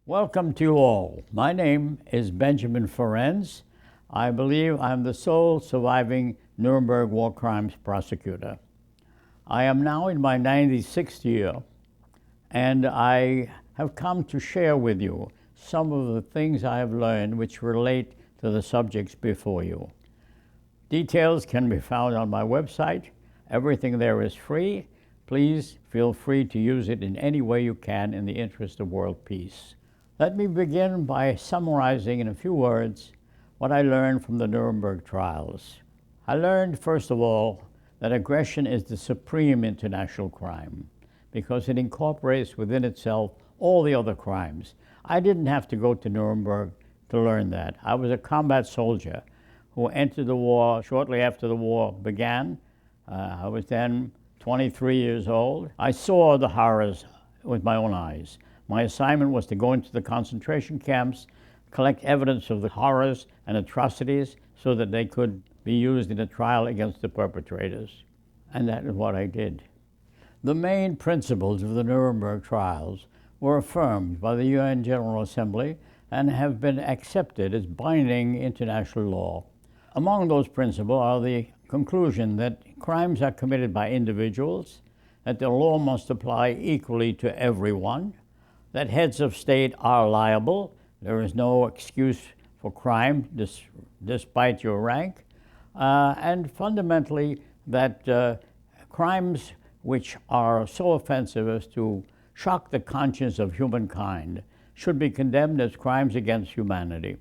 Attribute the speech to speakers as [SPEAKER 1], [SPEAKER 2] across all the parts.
[SPEAKER 1] Welcome to you all. My name is Benjamin Ferencz. I believe I'm the sole surviving Nuremberg war crimes prosecutor. I am now in my 96th year, and I have come to share with you some of the things I have learned which relate to the subjects before you. Details can be found on my website. Everything there is free. Please feel free to use it in any way you can in the interest of world peace. Let me begin by summarizing in a few words what I learned from the Nuremberg trials. I learned, first of all, that aggression is the supreme international crime because it incorporates within itself all the other crimes. I didn't have to go to Nuremberg to learn that. I was a combat soldier who entered the war shortly after the war began. I was then 23 years old. I saw the horrors with my own eyes. My assignment was to go into the concentration camps, collect evidence of the horrors and atrocities so that they could be used in a trial against the perpetrators. And that is what I did. The main principles of the Nuremberg trials were affirmed by the UN General Assembly and have been accepted as binding international law. Among those principles are the conclusion that crimes are committed by individuals, that the law must apply equally to everyone, that heads of state are liable. There is no excuse for crime despite your rank. And fundamentally, that crimes which are so offensive as to shock the conscience of humankind should be condemned as crimes against humanity.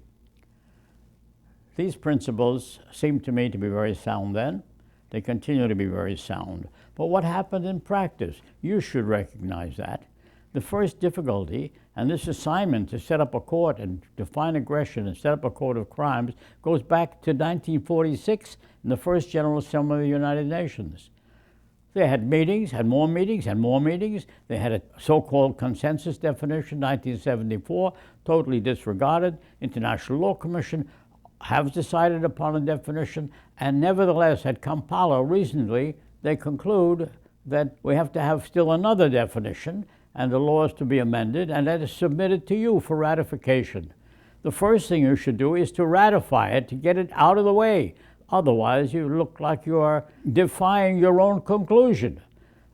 [SPEAKER 1] These principles seem to me to be very sound then. They continue to be very sound. But what happened in practice? You should recognize that. The first difficulty, and this assignment to set up a court and define aggression and set up a court of crimes, goes back to 1946 in the first General Assembly of the United Nations. They had meetings, had more meetings, had more meetings. They had a so-called consensus definition, 1974, totally disregarded. International Law Commission have decided upon a definition, and nevertheless, at Kampala recently, they conclude that we have to have still another definition, and the law is to be amended, and that is submitted to you for ratification. The first thing you should do is to ratify it, to get it out of the way. Otherwise, you look like you are defying your own conclusion.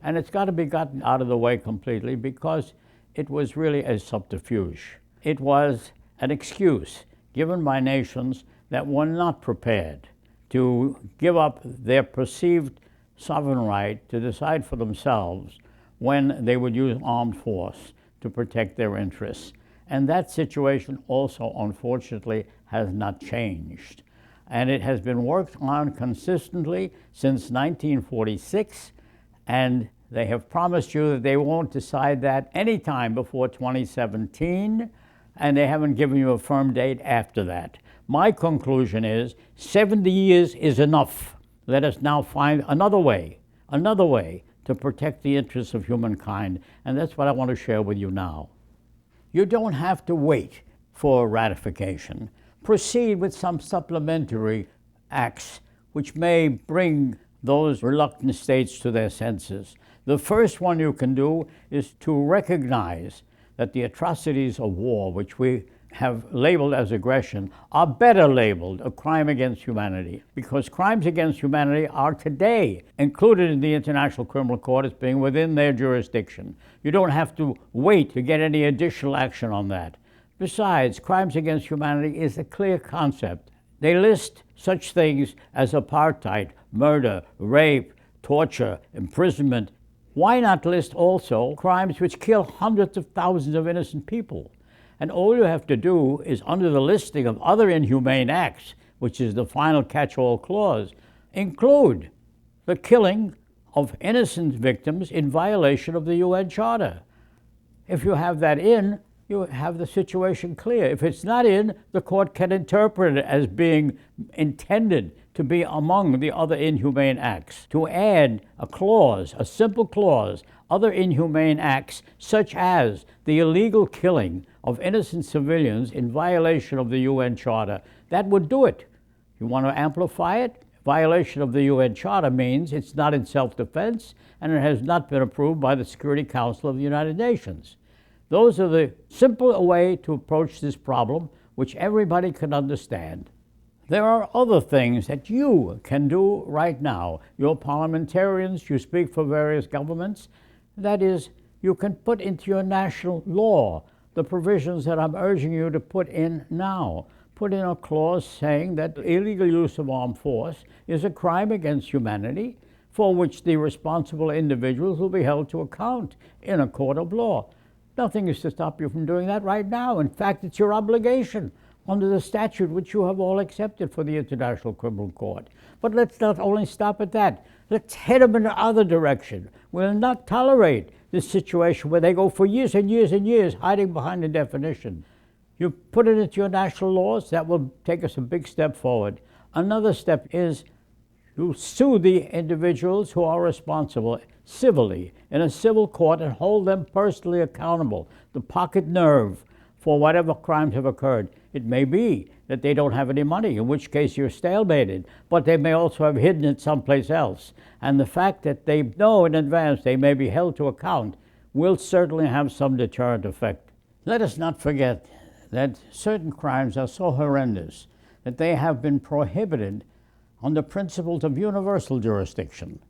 [SPEAKER 1] And it's got to be gotten out of the way completely because it was really a subterfuge. It was an excuse given by nations that were not prepared to give up their perceived sovereign right to decide for themselves when they would use armed force to protect their interests. And that situation also, unfortunately, has not changed. And it has been worked on consistently since 1946, and they have promised you that they won't decide that any time before 2017, and they haven't given you a firm date after that. My conclusion is 70 years is enough. Let us now find another way to protect the interests of humankind, and that's what I want to share with you now. You don't have to wait for ratification. Proceed with some supplementary acts which may bring those reluctant states to their senses. The first one you can do is to recognize that the atrocities of war, which we have labeled as aggression, are better labeled a crime against humanity, because crimes against humanity are today included in the International Criminal Court as being within their jurisdiction. You don't have to wait to get any additional action on that. Besides, crimes against humanity is a clear concept. They list such things as apartheid, murder, rape, torture, imprisonment. Why not list also crimes which kill hundreds of thousands of innocent people? And all you have to do is, under the listing of other inhumane acts, which is the final catch-all clause, include the killing of innocent victims in violation of the UN Charter. If you have that in, you have the situation clear. If it's not in, the court can interpret it as being intended to be among the other inhumane acts. To add a clause, a simple clause, other inhumane acts such as the illegal killing of innocent civilians in violation of the UN Charter, that would do it. You want to amplify it? Violation of the UN Charter means it's not in self-defense and it has not been approved by the Security Council of the United Nations. Those are the simple way to approach this problem, which everybody can understand. There are other things that you can do right now. You're parliamentarians, you speak for various governments. That is, you can put into your national law the provisions that I'm urging you to put in now. Put in a clause saying that illegal use of armed force is a crime against humanity for which the responsible individuals will be held to account in a court of law. Nothing is to stop you from doing that right now. In fact, it's your obligation under the statute which you have all accepted for the International Criminal Court. But let's not only stop at that. Let's head them in the other direction. We'll not tolerate this situation where they go for years and years and years hiding behind the definition. You put it into your national laws, that will take us a big step forward. Another step is you sue the individuals who are responsible civilly in a civil court and hold them personally accountable. The pocket nerve for whatever crimes have occurred. It may be that they don't have any money, in which case you're stalemated, but they may also have hidden it someplace else. And the fact that they know in advance they may be held to account will certainly have some deterrent effect. Let us not forget that certain crimes are so horrendous that they have been prohibited on the principles of universal jurisdiction.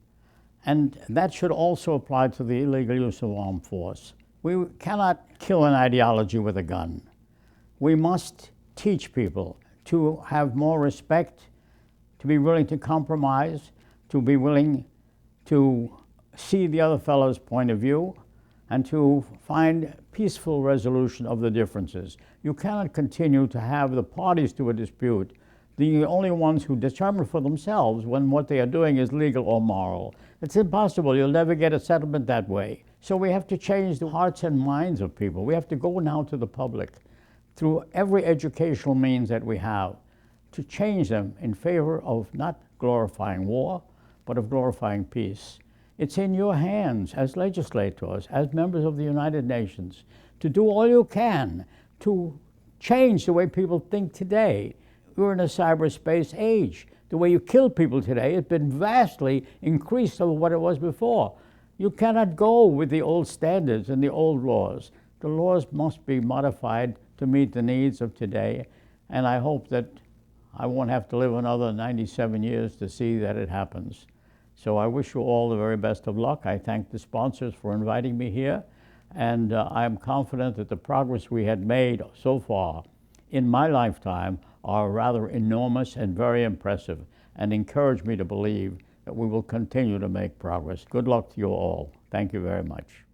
[SPEAKER 1] And that should also apply to the illegal use of armed force. We cannot kill an ideology with a gun. We must teach people to have more respect, to be willing to compromise, to be willing to see the other fellow's point of view, and to find peaceful resolution of the differences. You cannot continue to have the parties to a dispute the only ones who determine for themselves when what they are doing is legal or moral. It's impossible. You'll never get a settlement that way. So we have to change the hearts and minds of people. We have to go now to the public through every educational means that we have to change them in favor of not glorifying war, but of glorifying peace. It's in your hands as legislators, as members of the United Nations, to do all you can to change the way people think today. We're in a cyberspace age. The way you kill people today has been vastly increased over what it was before. You cannot go with the old standards and the old laws. The laws must be modified to meet the needs of today, and I hope that I won't have to live another 97 years to see that it happens. So I wish you all the very best of luck. I thank the sponsors for inviting me here, and I'm confident that the progress we had made so far in my lifetime are rather enormous and very impressive, and encourage me to believe that we will continue to make progress. Good luck to you all. Thank you very much.